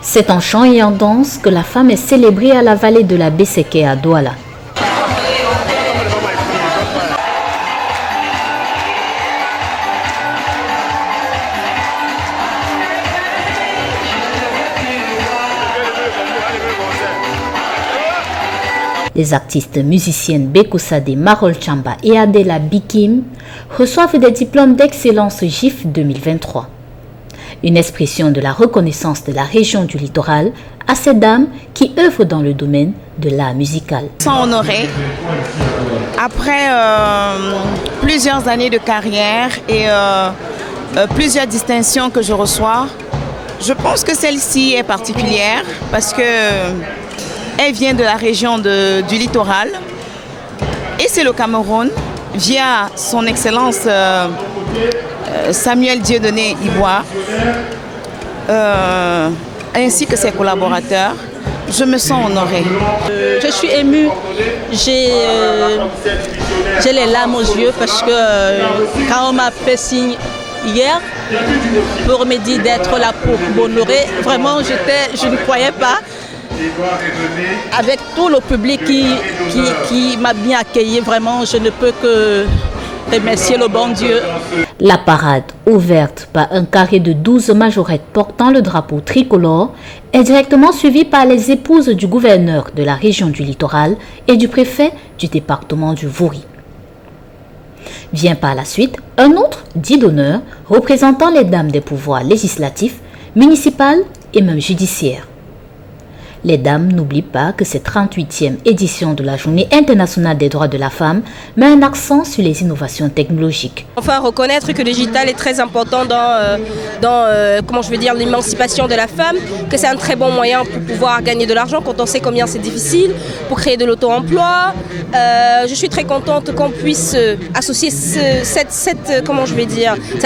C'est en chant et en danse que la femme est célébrée à la vallée de la Besséké à Douala. Les artistes musiciennes Bekou Sadé, Marol Chamba et Adela Bikim reçoivent des diplômes d'excellence GIF 2023. Une expression de la reconnaissance de la région du littoral à ces dames qui œuvrent dans le domaine de l'art musical. Sont honorées après plusieurs années de carrière et plusieurs distinctions que je reçois. Je pense que celle-ci est particulière parce que elle vient de la région du littoral et c'est le Cameroun via son excellence Samuel Dieudonné Iboire ainsi que ses collaborateurs. Je me sens honorée. Je suis émue, j'ai les larmes aux yeux parce que quand on m'a fait signe hier pour me dire d'être là pour m'honorer, vraiment je ne croyais pas. Avec tout le public qui m'a bien accueilli, vraiment je ne peux que remercier le bon Dieu. La parade, ouverte par un carré de 12 majorettes portant le drapeau tricolore, est directement suivie par les épouses du gouverneur de la région du littoral et du préfet du département du Vouri. Vient par la suite un autre dit d'honneur représentant les dames des pouvoirs législatifs, municipaux et même judiciaires. Les dames n'oublient pas que cette 38e édition de la Journée internationale des droits de la femme met un accent sur les innovations technologiques. Enfin, reconnaître que le digital est très important dans l'émancipation de la femme, que c'est un très bon moyen pour pouvoir gagner de l'argent quand on sait combien c'est difficile, pour créer de l'auto-emploi. Je suis très contente qu'on puisse associer cet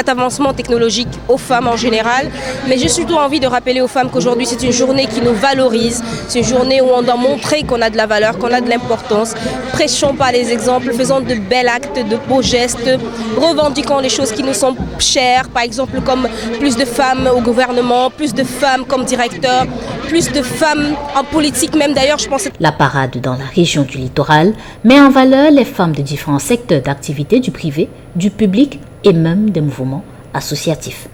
avancement technologique aux femmes en général. Mais j'ai surtout envie de rappeler aux femmes qu'aujourd'hui c'est une journée qui nous valorise. C'est une journée où on doit montrer qu'on a de la valeur, qu'on a de l'importance. Prêchons par les exemples, faisons de bels actes, de beaux gestes, revendiquons les choses qui nous sont chères, par exemple comme plus de femmes au gouvernement, plus de femmes comme directeurs, plus de femmes en politique même d'ailleurs, je pense. La parade dans la région du littoral met en valeur les femmes de différents secteurs d'activité du privé, du public et même des mouvements associatifs.